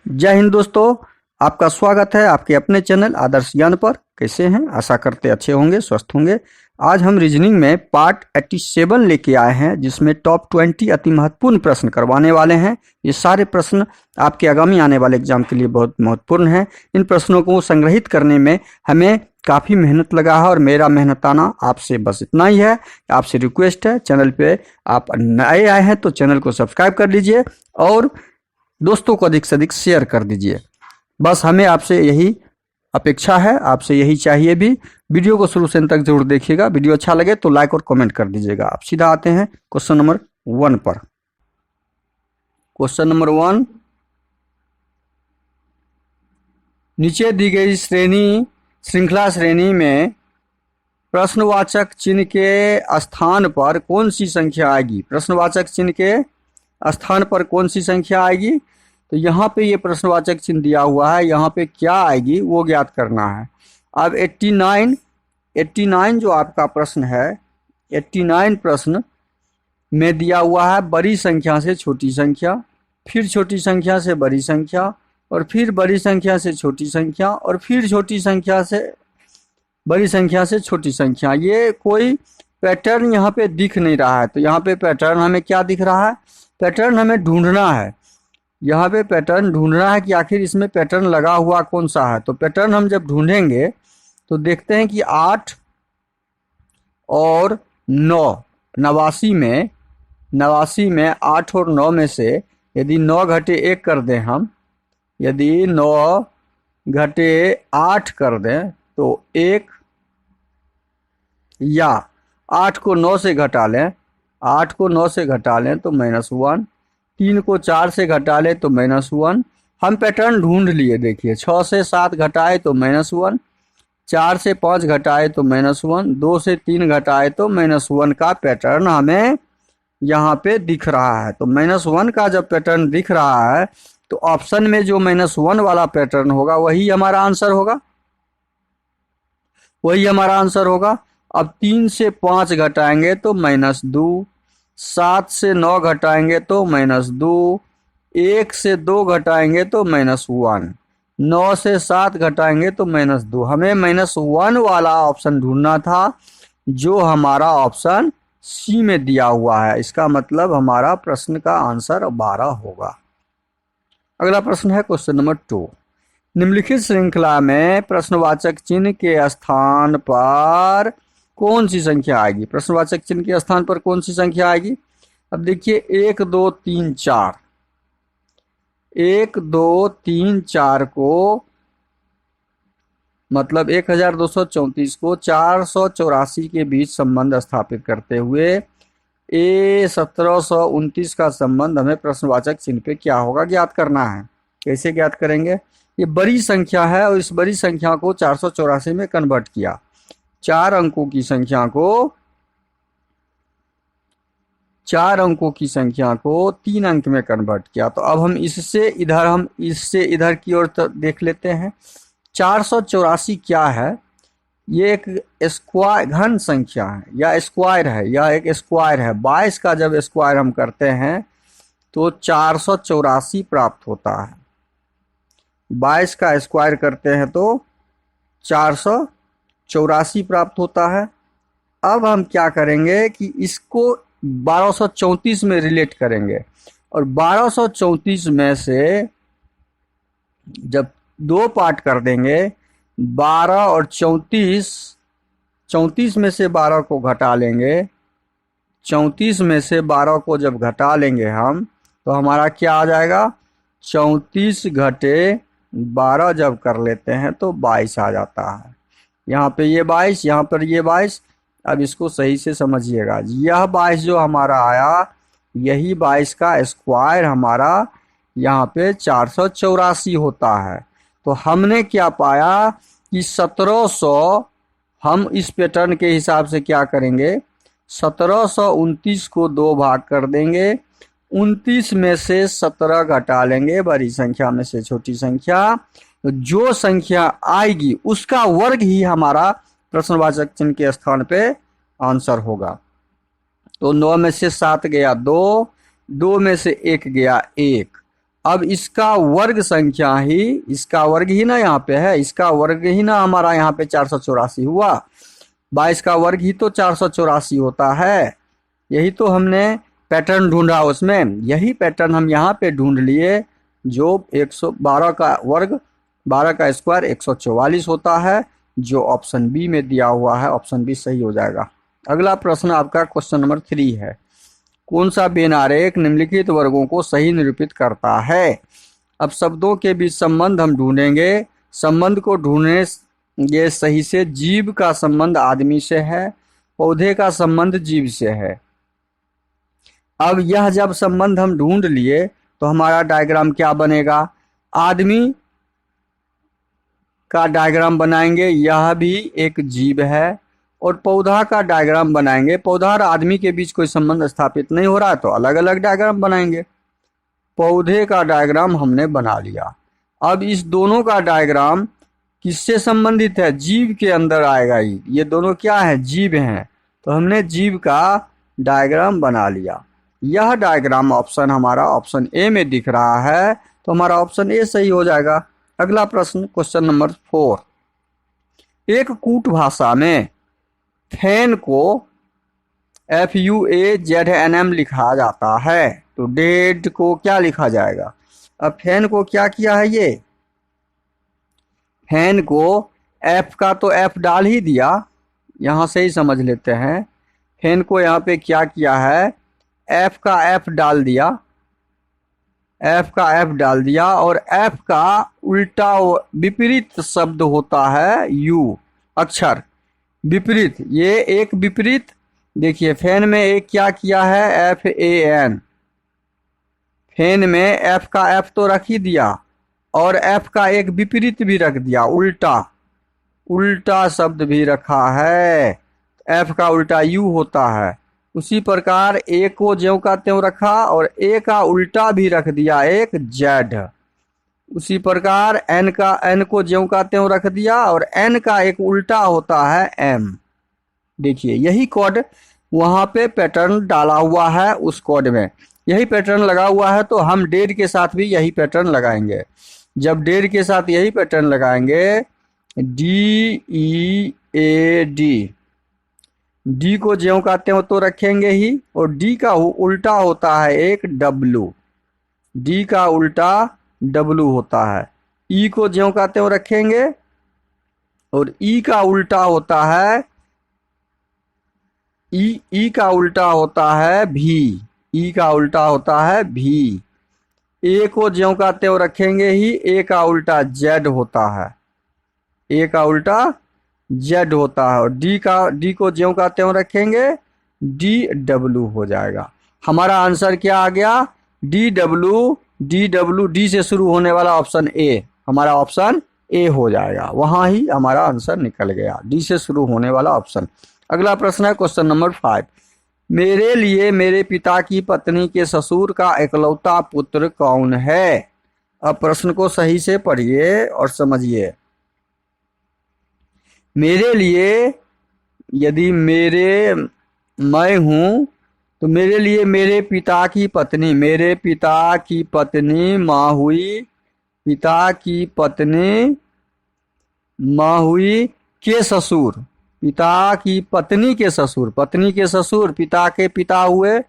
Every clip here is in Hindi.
जय हिंद दोस्तों, आपका स्वागत है आपके अपने चैनल आदर्श ज्ञान पर। कैसे हैं? आशा करते अच्छे होंगे, स्वस्थ होंगे। आज हम रीजनिंग में पार्ट 87 लेके आए हैं, जिसमें टॉप 20 अति महत्वपूर्ण प्रश्न करवाने वाले हैं। ये सारे प्रश्न आपके आगामी आने वाले एग्जाम के लिए बहुत महत्वपूर्ण हैं। इन प्रश्नों को संग्रहित करने में हमें काफ़ी मेहनत लगा है और मेरा मेहनताना आपसे बस इतना ही है। आपसे रिक्वेस्ट है, चैनल पे आप नए आए हैं तो चैनल को सब्सक्राइब कर लीजिए और दोस्तों को अधिक से अधिक शेयर कर दीजिए। बस हमें आपसे यही अपेक्षा है, आपसे यही चाहिए भी। वीडियो को शुरू से अंत तक जरूर देखिएगा। वीडियो अच्छा लगे तो लाइक और कमेंट कर दीजिएगा। आप सीधा आते हैं क्वेश्चन नंबर 1 पर। क्वेश्चन नंबर 1, नीचे दी गई श्रृंखला श्रेणी में प्रश्नवाचक चिन्ह के स्थान पर कौन सी संख्या आएगी? प्रश्नवाचक चिन्ह के स्थान पर कौन सी संख्या आएगी? तो यहाँ पे ये प्रश्नवाचक चिन्ह दिया हुआ है, यहाँ पे क्या आएगी वो ज्ञात करना है। अब 89 जो आपका प्रश्न है, 89 प्रश्न में दिया हुआ है बड़ी संख्या से छोटी संख्या, फिर छोटी संख्या से बड़ी संख्या, और फिर बड़ी संख्या से छोटी संख्या, और फिर छोटी संख्या से बड़ी संख्या से छोटी संख्या। ये कोई पैटर्न यहाँ पे दिख नहीं रहा है। तो यहाँ पे पैटर्न हमें क्या दिख रहा है? पैटर्न हमें ढूंढना है। यहाँ पे पैटर्न ढूंढना है कि आखिर इसमें पैटर्न लगा हुआ कौन सा है। तो पैटर्न हम जब ढूंढेंगे तो देखते हैं कि 8 और 9, 89 में 8 और 9 में से यदि 9 घटे 1 कर दें हम, यदि 9 घटे 8 कर दें तो 1, या 8 को 9 से घटा लें, 8 को 9 से घटा लें तो -1, 3 को 4 से घटा लें तो -1। हम पैटर्न ढूंढ लिए। देखिए 6 से 7 घटाए तो -1, 4 से 5 घटाए तो -1, 2 से 3 घटाए तो -1 का पैटर्न हमें यहाँ पे दिख रहा है। तो -1 का जब पैटर्न दिख रहा है तो ऑप्शन में जो -1 वाला पैटर्न होगा वही हमारा आंसर होगा, वही हमारा आंसर होगा। अब 3 से 5 घटाएंगे तो -2, 7 से 9 घटाएंगे तो -2, 1 से 2 घटाएंगे तो -1, 9 से 7 घटाएंगे तो -2। हमें -1 वाला ऑप्शन ढूंढना था जो हमारा ऑप्शन सी में दिया हुआ है। इसका मतलब हमारा प्रश्न का आंसर 12 होगा। अगला प्रश्न है क्वेश्चन नंबर 2, निम्नलिखित श्रृंखला में प्रश्नवाचक चिन्ह के स्थान पर कौन सी संख्या आएगी? प्रश्नवाचक चिन्ह के स्थान पर कौन सी संख्या आएगी? अब देखिए 1 2 3 4, 1 2 3 4 को मतलब 1234 को 484 के बीच संबंध स्थापित करते हुए 1729 का संबंध हमें प्रश्नवाचक चिन्ह पे क्या होगा ज्ञात करना है। कैसे ज्ञात करेंगे? ये बड़ी संख्या है और इस बड़ी संख्या को 484 में कन्वर्ट किया। 4 अंकों की संख्या को 3 अंक में कन्वर्ट किया। तो अब हम इससे इधर की ओर देख लेते हैं। 484 क्या है? ये एक स्क्वायर घन संख्या है या स्क्वायर है, या एक स्क्वायर है। 22 का जब स्क्वायर हम करते हैं तो 484 प्राप्त होता है। 22 का स्क्वायर करते हैं तो 484 प्राप्त होता है। अब हम क्या करेंगे कि इसको 1234 में रिलेट करेंगे, और 1234 में से जब 2 पार्ट कर देंगे, 12 और 34 में से 12 को घटा लेंगे, 34 में से 12 को जब घटा लेंगे हम तो हमारा क्या आ जाएगा? 34 घटे 12 जब कर लेते हैं तो 22 आ जाता है। यहाँ पे ये 22, यहाँ पर ये 22। अब इसको सही से समझिएगा। यह 22 जो हमारा आया, यही 22 का स्क्वायर हमारा यहाँ पे 484 होता है। तो हमने क्या पाया कि 1700, हम इस पैटर्न के हिसाब से क्या करेंगे? 1729 को 2 भाग कर देंगे, 29 में से 17 घटा लेंगे, बड़ी संख्या में से छोटी संख्या, तो जो संख्या आएगी उसका वर्ग ही हमारा प्रश्नवाचक चिन्ह के स्थान पे आंसर होगा। तो 9 में से 7 गया 2, 2 में से 1 गया 1। अब इसका वर्ग संख्या ही, इसका वर्ग ही ना यहाँ पे है, इसका वर्ग ही ना हमारा यहाँ पे 484 हुआ। 22 का वर्ग ही तो 484 होता है। यही तो हमने पैटर्न ढूंढा उसमें, यही पैटर्न हम यहाँ पे ढूंढ लिए, जो 112 का वर्ग 12 का स्क्वायर 144 होता है, जो ऑप्शन बी में दिया हुआ है। ऑप्शन बी सही हो जाएगा। अगला प्रश्न आपका क्वेश्चन नंबर 3 है। कौन सा बेन आरेख निम्नलिखित वर्गों को सही निरूपित करता है? अब शब्दों के बीच संबंध हम ढूंढेंगे। संबंध को ढूंढेंगे सही से। जीव का संबंध आदमी से है, पौधे का संबंध जीव से है। अब यह जब संबंध हम ढूंढ लिए तो हमारा डायग्राम क्या बनेगा? आदमी का डायग्राम बनाएंगे, यह भी एक जीव है, और पौधा का डायग्राम बनाएंगे। पौधा और आदमी के बीच कोई संबंध स्थापित नहीं हो रहा है तो अलग अलग डायग्राम बनाएंगे। पौधे का डायग्राम हमने बना लिया। अब इस दोनों का डायग्राम किससे संबंधित है? जीव के अंदर आएगा ही। ये दोनों क्या है? जीव हैं। तो हमने जीव का डायग्राम बना लिया। यह डायग्राम ऑप्शन हमारा ऑप्शन ए में दिख रहा है, तो हमारा ऑप्शन ए सही हो जाएगा। अगला प्रश्न क्वेश्चन नंबर 4। एक कूट भाषा में फैन को FUAZNM लिखा जाता है, तो डेड को क्या लिखा जाएगा? अब फैन को क्या किया है? ये फैन को F का तो F डाल ही दिया, यहाँ से ही समझ लेते हैं। फैन को यहाँ पे क्या किया है? F का F डाल दिया, F का F डाल दिया, और F का उल्टा विपरीत शब्द होता है U अक्षर, विपरीत। ये एक विपरीत, देखिए फैन में एक क्या किया है? FAN। फैन में F का F तो रख ही दिया, और F का एक विपरीत भी रख दिया, उल्टा, उल्टा शब्द भी रखा है। F का उल्टा U होता है। उसी प्रकार A को ज्यों का त्यों रखा, और A का उल्टा भी रख दिया, एक Z। उसी प्रकार N को ज्यों का त्यों रख दिया, और N का एक उल्टा होता है M। देखिए यही कोड वहां पे पैटर्न डाला हुआ है, उस कोड में यही पैटर्न लगा हुआ है, तो हम डेड के साथ भी यही पैटर्न लगाएंगे। जब डेड के साथ यही पैटर्न लगाएंगे, DEAD, D को ज्यों का त्यों तो रखेंगे ही, और D का उल्टा होता है एक W। D का उल्टा W होता है। E को ज्यों का त्यों रखेंगे, और E का उल्टा होता है E का उल्टा होता है V। E का उल्टा होता है V। A को ज्यों का त्यों रखेंगे ही, A का उल्टा Z होता है, A का उल्टा Z होता है, और D को ज्यों का त्यों रखेंगे, DW हो जाएगा। हमारा आंसर क्या आ गया? DW, D से शुरू होने वाला ऑप्शन ए, हमारा ऑप्शन ए हो जाएगा। वहां ही हमारा आंसर निकल गया, D से शुरू होने वाला ऑप्शन। अगला प्रश्न है क्वेश्चन नंबर 5। मेरे लिए मेरे पिता की पत्नी के ससुर का इकलौता पुत्र कौन है? अब प्रश्न को सही से पढ़िए और समझिए। मेरे लिए, यदि मैं हूं, तो मेरे लिए मेरे पिता की पत्नी माँ हुई, पिता की पत्नी माँ हुई के ससुर, पिता की पत्नी के ससुर, पत्नी के ससुर पिता के पिता हुए,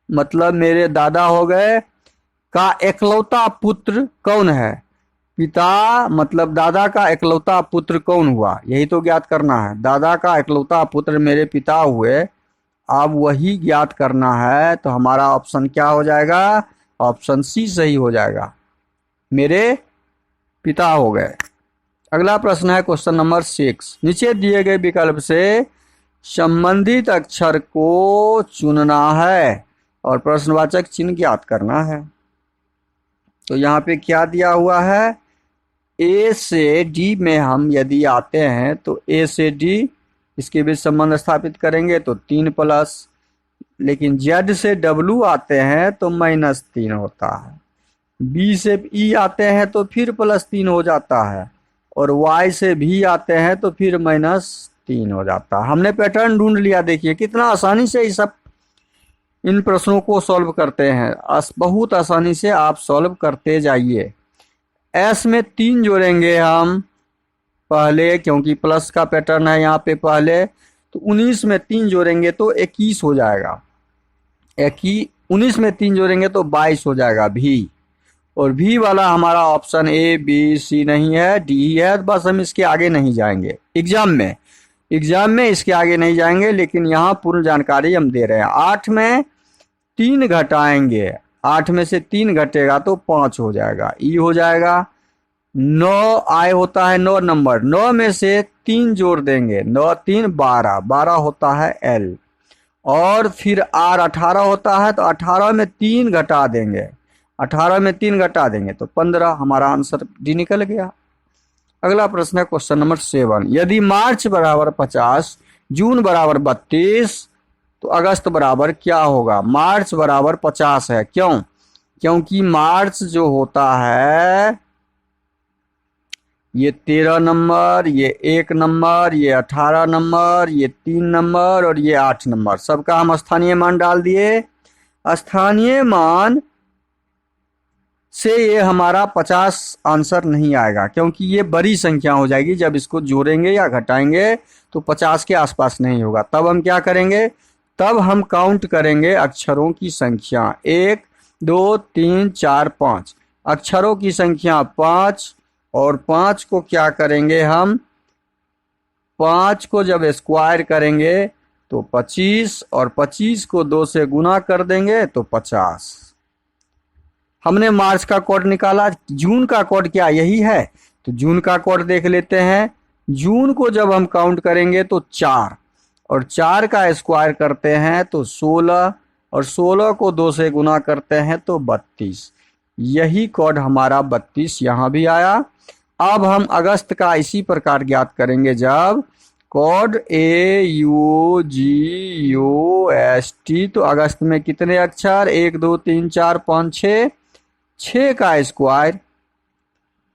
मतलब मेरे दादा हो गए, का इकलौता पुत्र कौन है? पिता मतलब दादा का इकलौता पुत्र कौन हुआ, यही तो ज्ञात करना है। दादा का इकलौता पुत्र मेरे पिता हुए, अब वही ज्ञात करना है। तो हमारा ऑप्शन क्या हो जाएगा? ऑप्शन सी सही हो जाएगा, मेरे पिता हो गए। अगला प्रश्न है क्वेश्चन नंबर 6। नीचे दिए गए विकल्प से संबंधित अक्षर को चुनना है और प्रश्नवाचक चिन्ह ज्ञात करना है। तो यहाँ पे क्या दिया हुआ है? ए से डी में हम यदि आते हैं तो ए से डी इसके बीच संबंध स्थापित करेंगे तो 3+, लेकिन जेड से डब्लू आते हैं तो -3 होता है। बी से ई आते हैं तो फिर +3 हो जाता है, और वाई से भी आते हैं तो फिर -3 हो जाता है। हमने पैटर्न ढूंढ लिया। देखिए कितना आसानी से ये सब इन प्रश्नों को सॉल्व करते हैं। बहुत आसानी से आप सॉल्व करते जाइए। एस में 3 जोड़ेंगे हम पहले, क्योंकि प्लस का पैटर्न है यहाँ पे पहले, तो 19 में 3 जोड़ेंगे तो 21 हो जाएगा। 19 में 3 जोड़ेंगे तो 22 हो जाएगा भी। और भी वाला हमारा ऑप्शन ए बी सी नहीं है, डी ही है। बस हम इसके आगे नहीं जाएंगे एग्जाम में इसके आगे नहीं जाएंगे, लेकिन यहाँ पूर्ण जानकारी हम दे रहे हैं। 8 में 3 घटाएंगे, 8 में से 3 घटेगा तो 5 हो जाएगा, ई हो जाएगा। 9 आय होता है 9 नंबर, 9 में से 3 जोड़ देंगे, 9 3 12, 12 होता है एल। और फिर आर 18 होता है, तो 18 में 3 घटा देंगे, 18 में 3 घटा देंगे तो 15। हमारा आंसर डी निकल गया। अगला प्रश्न है क्वेश्चन नंबर 7। यदि मार्च बराबर 50, जून बराबर 32, तो अगस्त बराबर क्या होगा? मार्च बराबर 50 है, क्यों? क्योंकि मार्च जो होता है ये 13 नंबर, ये 1 नंबर, ये 18 नंबर, ये 3 नंबर और ये 8 नंबर, सबका हम स्थानीय मान डाल दिए। स्थानीय मान से ये हमारा 50 आंसर नहीं आएगा, क्योंकि ये बड़ी संख्या हो जाएगी। जब इसको जोड़ेंगे या घटाएंगे तो 50 के आसपास नहीं होगा। तब हम क्या करेंगे? तब हम काउंट करेंगे अक्षरों की संख्या, 1 2 3 4 5, अक्षरों की संख्या 5। और 5 को क्या करेंगे हम? 5 को जब स्क्वायर करेंगे तो 25, और 25 को 2 से गुना कर देंगे तो 50। हमने मार्च का कोड निकाला। जून का कोड क्या यही है? तो जून का कोड देख लेते हैं। जून को जब हम काउंट करेंगे तो 4, और 4 का स्क्वायर करते हैं तो 16, और 16 को 2 से गुना करते हैं तो 32। यही कोड हमारा 32 यहाँ भी आया। अब हम अगस्त का इसी प्रकार ज्ञात करेंगे, जब कोड AUGUST, तो अगस्त में कितने अक्षर? 1 2 3 4 5 6, 6 का स्क्वायर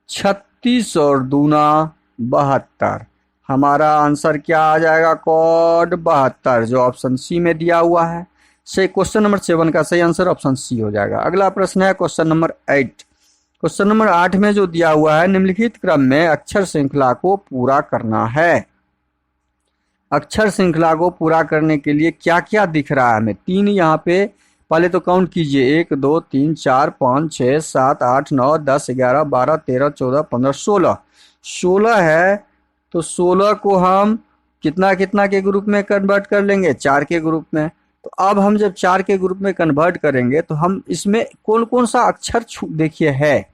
36 और दूना 72। हमारा आंसर क्या आ जाएगा? कोड 72, जो ऑप्शन सी में दिया हुआ है। से क्वेश्चन नंबर 7 का सही आंसर ऑप्शन सी हो जाएगा। अगला प्रश्न है क्वेश्चन नंबर 8। क्वेश्चन नंबर 8 में जो दिया हुआ है, निम्नलिखित क्रम में अक्षर श्रृंखला को पूरा करना है। अक्षर श्रृंखला को पूरा करने के लिए क्या क्या दिख रहा है हमें? 3 यहाँ पे पहले तो काउंट कीजिए, 1 2 3 4 5 6 7 8 9 10 11 12 13 14 15 16, 16 है। तो 16 को हम कितना कितना के ग्रुप में कन्वर्ट कर लेंगे? 4 के ग्रुप में। तो अब हम जब 4 के ग्रुप में कन्वर्ट करेंगे तो हम इसमें कौन कौन सा अक्षर देखिए है,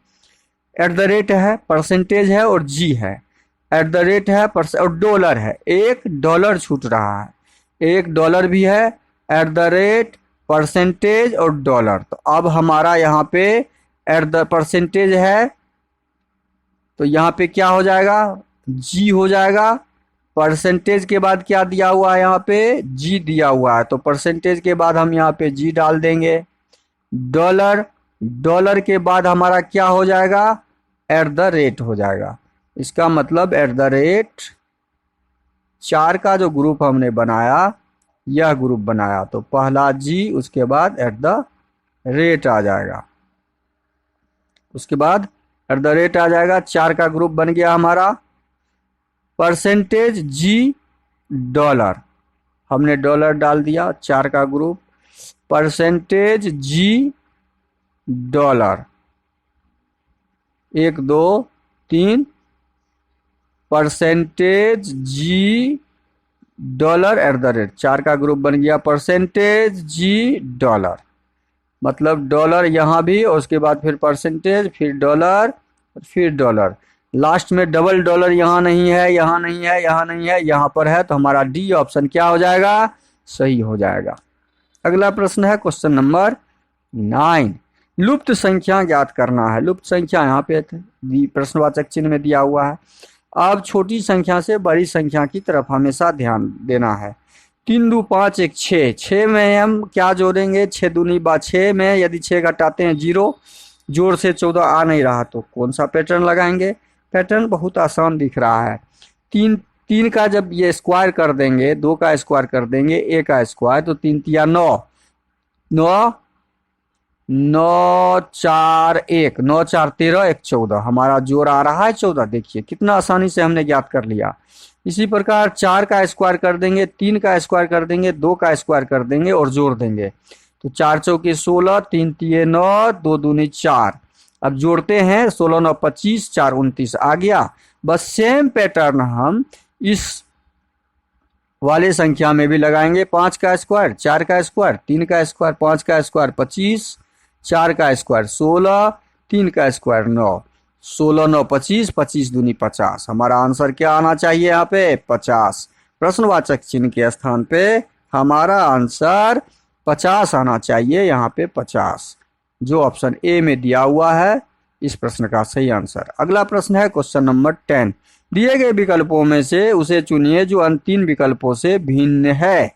@ है, परसेंटेज है और जी है। @ है और डॉलर है, $1 छूट रहा है, $1 भी है, @ परसेंटेज और डॉलर। तो अब हमारा यहाँ पे परसेंटेज है, तो यहाँ पे क्या हो जाएगा? जी हो जाएगा। परसेंटेज के बाद क्या दिया हुआ है? यहाँ पे जी दिया हुआ है, तो परसेंटेज के बाद हम यहाँ पे जी डाल देंगे। डॉलर के बाद हमारा क्या हो जाएगा? @ हो जाएगा। इसका मतलब @ 4 का जो ग्रुप हमने बनाया, यह ग्रुप बनाया, तो पहला जी, उसके बाद @ आ जाएगा, उसके बाद @ आ जाएगा। 4 का ग्रुप बन गया हमारा। परसेंटेज जी डॉलर, हमने डॉलर डाल दिया, 4 का ग्रुप, परसेंटेज जी डॉलर, 1 2 3, परसेंटेज जी डॉलर @ 4 का ग्रुप बन गया, परसेंटेज जी डॉलर। मतलब डॉलर यहाँ भी, और उसके बाद फिर परसेंटेज, फिर डॉलर, फिर डॉलर। लास्ट में डबल डॉलर यहाँ नहीं है, यहाँ नहीं है, यहाँ नहीं है, यहाँ पर है, तो हमारा डी ऑप्शन क्या हो जाएगा? सही हो जाएगा। अगला प्रश्न है क्वेश्चन नंबर 9। लुप्त संख्या ज्ञात करना है। लुप्त संख्या यहाँ पे प्रश्नवाचक चिन्ह में दिया हुआ है। अब छोटी संख्या से बड़ी संख्या की तरफ हमेशा ध्यान देना है। 3 2 5 1 6, 6 में हम क्या जोड़ेंगे? 6 दूनी 6 में यदि 6 घटाते हैं 0, जोड़ से 14 आ नहीं रहा, तो कौन सा पैटर्न लगाएंगे? पैटर्न बहुत आसान दिख रहा है। 3 का जब ये स्क्वायर कर देंगे, 2 का स्क्वायर कर देंगे, 1 का स्क्वायर, तो 3 तिया 9, 9 9 4 1 9 4 13 1 14, हमारा जोड़ आ रहा है 14। देखिए कितना आसानी से हमने ज्ञात कर लिया। इसी प्रकार 4 का स्क्वायर कर देंगे, 3 का स्क्वायर कर देंगे, 2 का स्क्वायर कर देंगे और जोड़ देंगे। तो 4 चौके 16, 3 तिये 9, 2 दूनी 4। अब जोड़ते हैं, 16 9 25, 4 29 आ गया। बस सेम पैटर्न हम इस वाले संख्या में भी लगाएंगे। 5 का स्क्वायर, 4 का स्क्वायर, 3 का स्क्वायर, 5 का स्क्वायर 25, 4 का स्क्वायर 16, 3 का स्क्वायर 9, 16 9 25, 25 दूनी 50। हमारा आंसर क्या आना चाहिए यहाँ पे? 50। प्रश्नवाचक चिन्ह के स्थान पे हमारा आंसर 50 आना चाहिए, यहाँ पे 50, जो ऑप्शन ए में दिया हुआ है इस प्रश्न का सही आंसर। अगला प्रश्न है क्वेश्चन नंबर 10। दिए गए विकल्पों में से उसे चुनिए जो अन्य 3 विकल्पों से भिन्न है।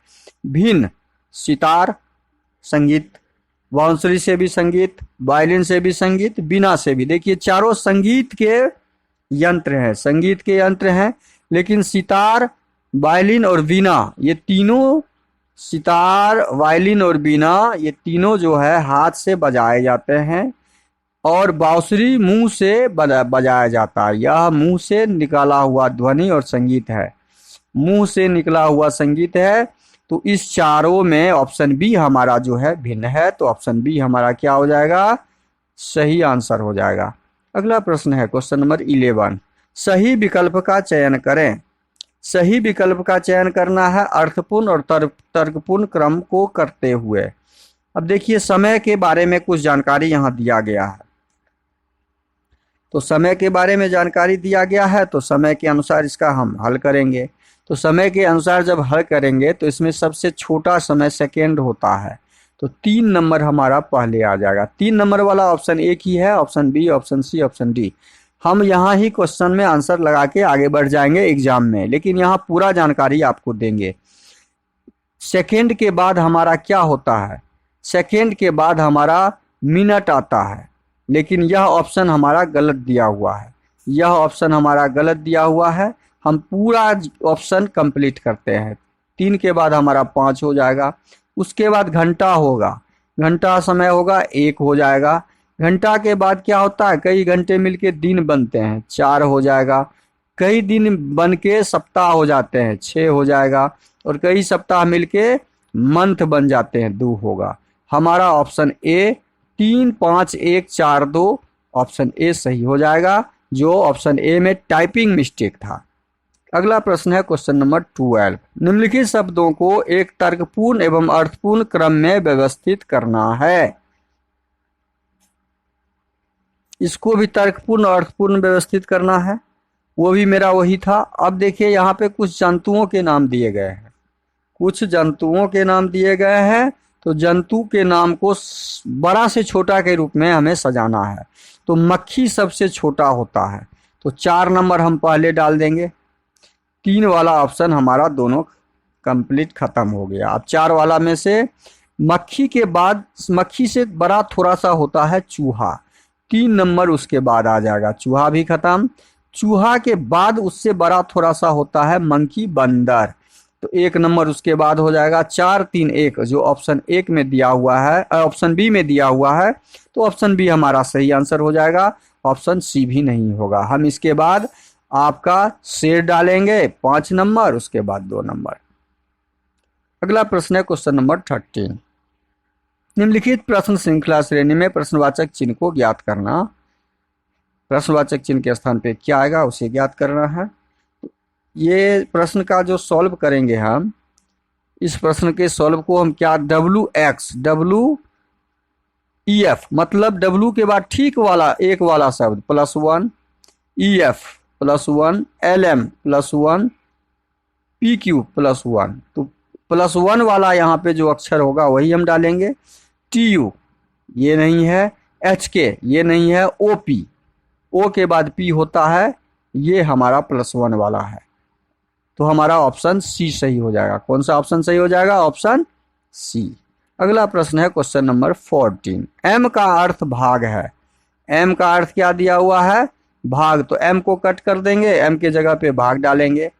भिन्न: सितार संगीत, बांसुरी से भी संगीत, वायलिन से भी संगीत, बीना से भी। देखिए चारों संगीत के यंत्र हैं, संगीत के यंत्र हैं, लेकिन सितार, वायलिन और बीना, ये तीनों, सितार, वायलिन और बीना, ये तीनों जो है हाथ से बजाए जाते हैं और बांसुरी मुंह से बजाया जाता है। यह मुंह से निकाला हुआ ध्वनि और संगीत है, मुंह से निकला हुआ संगीत है। तो इस चारों में ऑप्शन बी हमारा जो है भिन्न है, तो ऑप्शन बी हमारा क्या हो जाएगा? सही आंसर हो जाएगा। अगला प्रश्न है क्वेश्चन नंबर 11। सही विकल्प का चयन करें। सही विकल्प का चयन करना है अर्थपूर्ण और तर्कपूर्ण क्रम को करते हुए। अब देखिए समय के बारे में कुछ जानकारी यहाँ दिया गया है, तो समय के बारे में जानकारी दिया गया है, तो समय के अनुसार इसका हम हल करेंगे। तो समय के अनुसार जब हल करेंगे तो इसमें सबसे छोटा समय सेकेंड होता है, तो 3 नंबर हमारा पहले आ जाएगा। 3 नंबर वाला ऑप्शन एक ही है, option B, option C, option D. हम यहाँ ही क्वेश्चन में आंसर लगा के आगे बढ़ जाएंगे एग्जाम में, लेकिन यहाँ पूरा जानकारी आपको देंगे। सेकेंड के बाद हमारा क्या होता है? सेकेंड के बाद हमारा मिनट आता है, लेकिन यह ऑप्शन हमारा गलत दिया हुआ है, यह ऑप्शन हमारा गलत दिया हुआ है। हम पूरा ऑप्शन कंप्लीट करते हैं। 3 के बाद हमारा 5 हो जाएगा, उसके बाद घंटा होगा, घंटा समय होगा 1 हो जाएगा। घंटा के बाद क्या होता है? कई घंटे मिलके दिन बनते हैं, 4 हो जाएगा। कई दिन बन के सप्ताह हो जाते हैं, 6 हो जाएगा। और कई सप्ताह मिलके मंथ बन जाते हैं, 2 होगा। हमारा ऑप्शन ए 3 5 1 4 2 ऑप्शन ए सही हो जाएगा, जो ऑप्शन ए में टाइपिंग मिस्टेक था। अगला प्रश्न है क्वेश्चन नंबर 12। निम्नलिखित शब्दों को एक तर्कपूर्ण एवं अर्थपूर्ण क्रम में व्यवस्थित करना है। इसको भी तर्कपूर्ण और अर्थपूर्ण व्यवस्थित करना है, वो भी मेरा वही था। अब देखिए यहाँ पे कुछ जंतुओं के नाम दिए गए हैं, कुछ जंतुओं के नाम दिए गए हैं, तो जंतु के नाम को बड़ा से छोटा के रूप में हमें सजाना है। तो मक्खी सबसे छोटा होता है, तो 4 नंबर हम पहले डाल देंगे। 3 वाला ऑप्शन हमारा दोनों कंप्लीट खत्म हो गया। अब 4 वाला में से मक्खी के बाद, मक्खी से बड़ा थोड़ा सा होता है चूहा, 3 नंबर उसके बाद आ जाएगा, चूहा भी खत्म। चूहा के बाद उससे बड़ा थोड़ा सा होता है मंकी, बंदर, तो 1 नंबर उसके बाद हो जाएगा। 4 3 1 जो ऑप्शन एक में दिया हुआ है, ऑप्शन बी में दिया हुआ है, तो ऑप्शन बी हमारा सही आंसर हो जाएगा, ऑप्शन सी भी नहीं होगा। हम इसके बाद आपका शेर डालेंगे 5 नंबर, उसके बाद 2 नंबर। अगला प्रश्न है क्वेश्चन नंबर 13। निम्नलिखित प्रश्न श्रृंखला श्रेणी में प्रश्नवाचक चिन्ह को ज्ञात करना। प्रश्नवाचक चिन्ह के स्थान पे क्या आएगा उसे ज्ञात करना है। ये प्रश्न का जो सॉल्व करेंगे हम, इस प्रश्न के सॉल्व को हम क्या, WX मतलब W के बाद ठीक वाला एक वाला शब्द +1, EF +1, LM +1, PQ +1, तो +1 वाला यहाँ पे जो अक्षर होगा वही हम डालेंगे। TU ये नहीं है, HK ये नहीं है, OP, O के बाद P होता है, ये हमारा +1 वाला है, तो हमारा ऑप्शन सी सही हो जाएगा। कौन सा ऑप्शन सही हो जाएगा? Option C. अगला प्रश्न है क्वेश्चन नंबर 14। M का अर्थ भाग है। M का अर्थ क्या दिया हुआ है? भाग, तो M को कट कर देंगे, M के जगह पे भाग डालेंगे।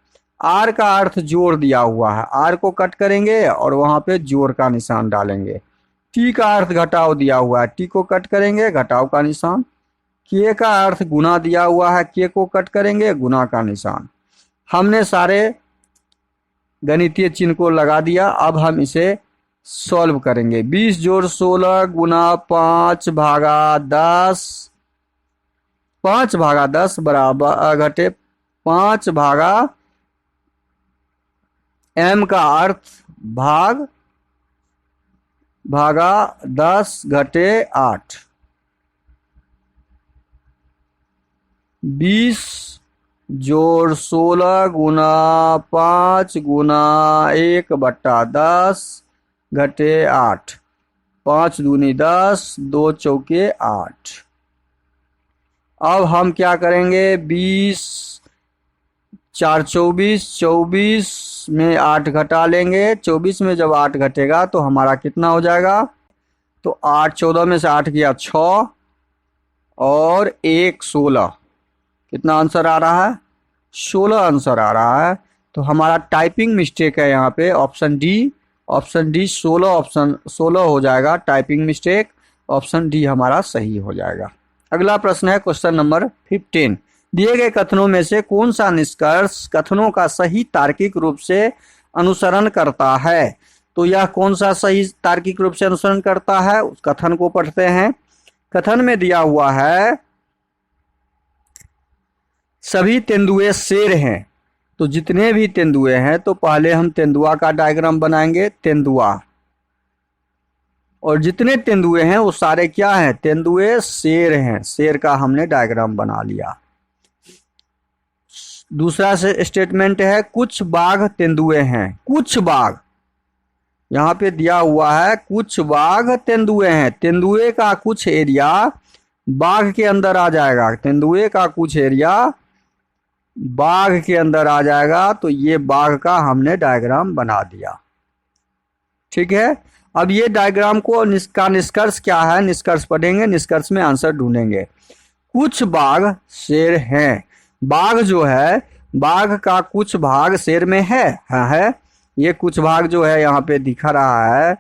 R का अर्थ जोड़ दिया हुआ है, R को कट करेंगे और वहां पे जोड़ का निशान डालेंगे। टी का अर्थ घटाव दिया हुआ है, टी को कट करेंगे घटाव का निशान। के का अर्थ गुना दिया हुआ है, के को कट करेंगे गुना का निशान। हमने सारे गणितीय चिन्ह को लगा दिया। अब हम इसे सॉल्व करेंगे। 20 जोड़ 16 गुना 5 भागा 10, 5 भागा 10 बराबर घटे 5 भागा m का अर्थ भाग भागा 10 घटे 8। 20 जोड़ 16 गुना 5 गुना 1 बट्टा 10 घटे 8। 5 दूनी 10, 2 चौके 8। अब हम क्या करेंगे, 20 4 24, 24 में 8 घटा लेंगे। 24 में जब 8 घटेगा तो हमारा कितना हो जाएगा, तो 8 14 में से 8 गया 6 और 1 16। कितना आंसर आ रहा है, 16 आंसर आ रहा है। तो हमारा टाइपिंग मिस्टेक है यहाँ पे, option D. Option D 16, option 16 हो जाएगा टाइपिंग मिस्टेक। ऑप्शन डी हमारा सही हो जाएगा। अगला प्रश्न है क्वेश्चन नंबर 15। दिए गए कथनों में से कौन सा निष्कर्ष कथनों का सही तार्किक रूप से अनुसरण करता है। तो यह कौन सा सही तार्किक रूप से अनुसरण करता है, उस कथन को पढ़ते हैं। कथन में दिया हुआ है सभी तेंदुए शेर हैं। तो जितने भी तेंदुए हैं, तो पहले हम तेंदुआ का डायग्राम बनाएंगे, तेंदुआ। और जितने तेंदुए हैं वो सारे क्या हैं, तेंदुए शेर हैं। शेर का हमने डायग्राम बना लिया। दूसरा से स्टेटमेंट है कुछ बाघ तेंदुए हैं। कुछ बाघ यहाँ पे दिया हुआ है, कुछ बाघ तेंदुए हैं। तेंदुए का कुछ एरिया बाघ के अंदर आ जाएगा। तेंदुए का कुछ एरिया बाघ के अंदर आ जाएगा। तो ये बाघ का हमने डायग्राम बना दिया। ठीक है, अब ये डायग्राम को का निष्कर्ष क्या है, निष्कर्ष पढ़ेंगे, निष्कर्ष में आंसर ढूंढेंगे। कुछ बाघ शेर हैं। बाघ जो है, बाघ का कुछ भाग शेर में है। हाँ है, ये कुछ भाग जो है यहाँ पे दिखा रहा है,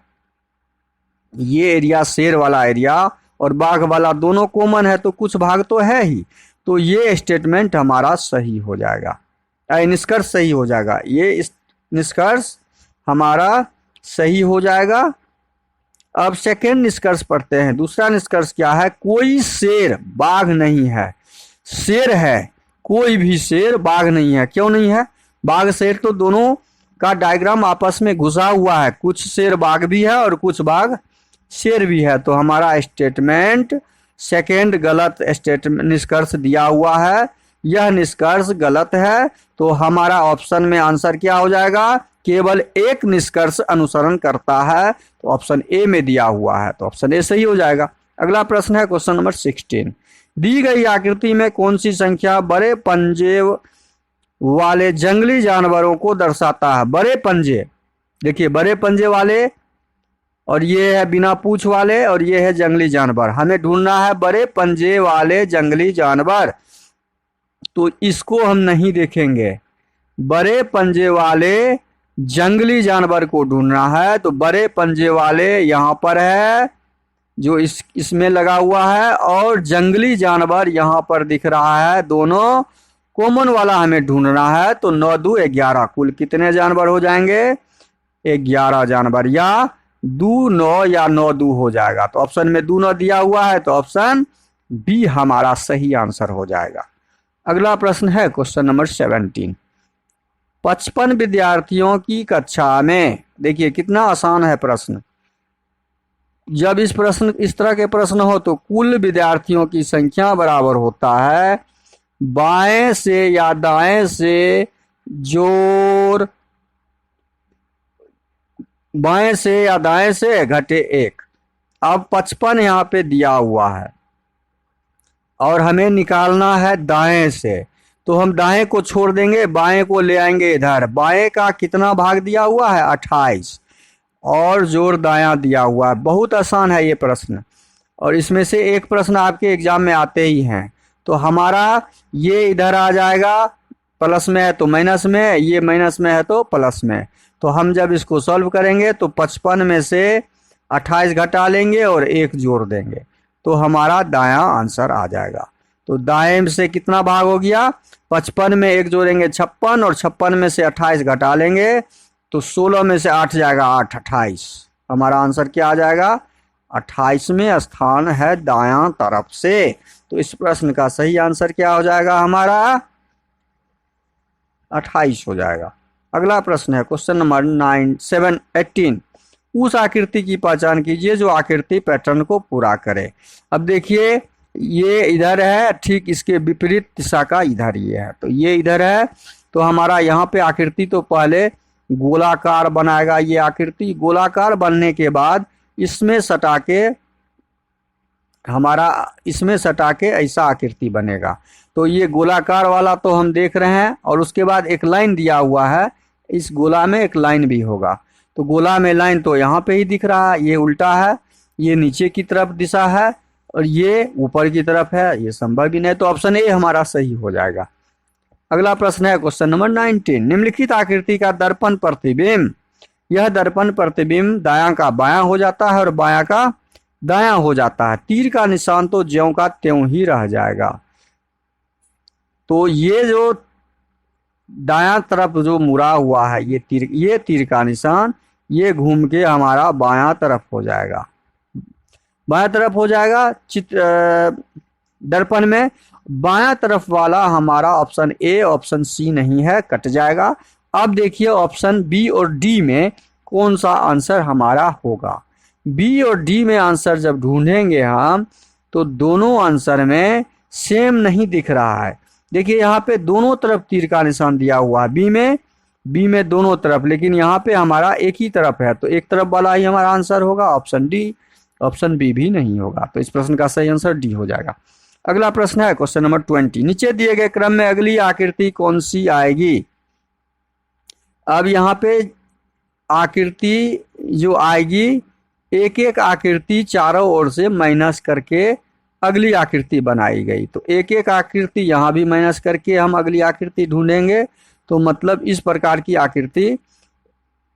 ये एरिया शेर वाला एरिया और बाघ वाला दोनों कॉमन है, तो कुछ भाग तो है ही। तो ये स्टेटमेंट हमारा सही हो जाएगा, निष्कर्ष सही हो जाएगा। ये निष्कर्ष हमारा सही हो जाएगा। अब सेकेंड निष्कर्ष पढ़ते हैं। दूसरा निष्कर्ष क्या है, कोई शेर बाघ नहीं है। शेर है, कोई भी शेर बाघ नहीं है। क्यों नहीं है, बाघ शेर तो दोनों का डायग्राम आपस में घुसा हुआ है। कुछ शेर बाघ भी है और कुछ बाघ शेर भी है। तो हमारा स्टेटमेंट सेकेंड गलत स्टेटमेंट निष्कर्ष दिया हुआ है, यह निष्कर्ष गलत है। तो हमारा ऑप्शन में आंसर क्या हो जाएगा, केवल एक निष्कर्ष अनुसरण करता है। तो ऑप्शन ए में दिया हुआ है, तो ऑप्शन ए सही हो जाएगा। अगला प्रश्न है क्वेश्चन नंबर 16। दी गई आकृति में कौन सी संख्या बड़े पंजे वाले जंगली जानवरों को दर्शाता है। बड़े पंजे, देखिए बड़े पंजे वाले, और ये है बिना पूंछ वाले, और ये है जंगली जानवर। हमें ढूंढना है बड़े पंजे वाले जंगली जानवर। तो इसको हम नहीं देखेंगे, बड़े पंजे वाले जंगली जानवर को ढूंढना है। तो बड़े पंजे वाले यहाँ पर है, जो इसमें लगा हुआ है, और जंगली जानवर यहाँ पर दिख रहा है। दोनों कॉमन वाला हमें ढूंढना है। तो 9 2 11, कुल कितने जानवर हो जाएंगे, 11 जानवर, या 2 9 या 9 2 हो जाएगा। तो ऑप्शन में 2 9 दिया हुआ है, तो ऑप्शन बी हमारा सही आंसर हो जाएगा। अगला प्रश्न है क्वेश्चन नंबर 17। 55 विद्यार्थियों की कक्षा में, देखिए कितना आसान है प्रश्न। जब इस तरह के प्रश्न हो तो कुल विद्यार्थियों की संख्या बराबर होता है बाएं से या दाएं से जोड़, बाएं से या दाएं से घटे 1। अब 55 यहाँ पे दिया हुआ है और हमें निकालना है दाएं से। तो हम दाएं को छोड़ देंगे, बाएं को ले आएंगे इधर। बाएं का कितना भाग दिया हुआ है, 28, और जोड़ दायां दिया हुआ है। बहुत आसान है ये प्रश्न, और इसमें से एक प्रश्न आपके एग्जाम में आते ही हैं। तो हमारा ये इधर आ जाएगा, प्लस में है तो माइनस में, ये माइनस में है तो प्लस में। तो हम जब इसको सॉल्व करेंगे तो 55 में से 28 घटा लेंगे और 1 जोड़ देंगे तो हमारा दायां आंसर आ जाएगा। तो दाएं से कितना भाग हो गया, 55 में 1 जोड़ेंगे 56 और 56 में से 28 घटा लेंगे तो 16 में से 8 जाएगा 8, 28। हमारा आंसर क्या आ जाएगा, 28वें स्थान है दायां तरफ से। तो इस प्रश्न का सही आंसर क्या हो जाएगा, हमारा 28 हो जाएगा। अगला प्रश्न है क्वेश्चन नंबर 18। उस आकृति की पहचान कीजिए जो आकृति पैटर्न को पूरा करे। अब देखिए ये इधर है, ठीक इसके विपरीत दिशा का इधर ये है, तो ये इधर है। तो हमारा यहाँ पे आकृति तो पहले गोलाकार बनाएगा, ये आकृति गोलाकार बनने के बाद इसमें सटा के ऐसा आकृति बनेगा। तो ये गोलाकार वाला तो हम देख रहे हैं और उसके बाद एक लाइन दिया हुआ है, इस गोला में एक लाइन भी होगा। तो गोला में लाइन तो यहाँ पे ही दिख रहा है, ये उल्टा है, ये नीचे की तरफ दिशा है और ये ऊपर की तरफ है, ये संभव ही नहीं। तो ऑप्शन ए हमारा सही हो जाएगा। अगला प्रश्न है क्वेश्चन नंबर 19। निम्नलिखित आकृति का दर्पण प्रतिबिंब, यह दर्पण प्रतिबिंब दायां का बायां हो जाता है और बायां का दायां हो जाता है। तीर का निशान तो ज्यों का त्यों ही रह जाएगा। तो ये जो दायां तरफ जो मुड़ा हुआ है ये तीर का निशान ये घूम के हमारा बायां तरफ हो जाएगा, बायां तरफ हो जाएगा। दर्पण में बायां तरफ वाला हमारा ऑप्शन ए ऑप्शन सी नहीं है, कट जाएगा। अब देखिए ऑप्शन बी और डी में कौन सा आंसर हमारा होगा। बी और डी में आंसर जब ढूंढेंगे हम तो दोनों आंसर में सेम नहीं दिख रहा है। देखिए यहाँ पे दोनों तरफ तीर का निशान दिया हुआ है, बी में दोनों तरफ, लेकिन यहाँ पे हमारा एक ही तरफ है, तो एक तरफ वाला ही हमारा आंसर होगा, ऑप्शन डी। ऑप्शन बी भी नहीं होगा। तो इस प्रश्न का सही आंसर डी हो जाएगा। अगला प्रश्न है क्वेश्चन नंबर 20। नीचे दिए गए क्रम में अगली आकृति कौन सी आएगी। अब यहाँ पे आकृति जो आएगी, एक एक आकृति चारों ओर से माइनस करके अगली आकृति बनाई गई। तो एक एक आकृति यहाँ भी माइनस करके हम अगली आकृति ढूंढेंगे। तो मतलब इस प्रकार की आकृति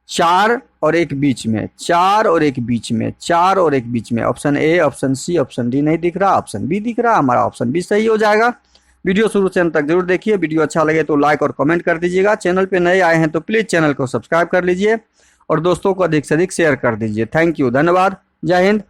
4 और एक बीच में, 4 और एक बीच में, 4 और एक बीच में। Option A, option C, option D नहीं दिख रहा, ऑप्शन बी दिख रहा। हमारा ऑप्शन बी सही हो जाएगा। वीडियो शुरू से अंत तक जरूर देखिए। वीडियो अच्छा लगे तो लाइक और कमेंट कर दीजिएगा। चैनल पे नए आए हैं तो प्लीज़ चैनल को सब्सक्राइब कर लीजिए और दोस्तों को अधिक से अधिक शेयर कर दीजिए। थैंक यू, धन्यवाद, जय हिंद।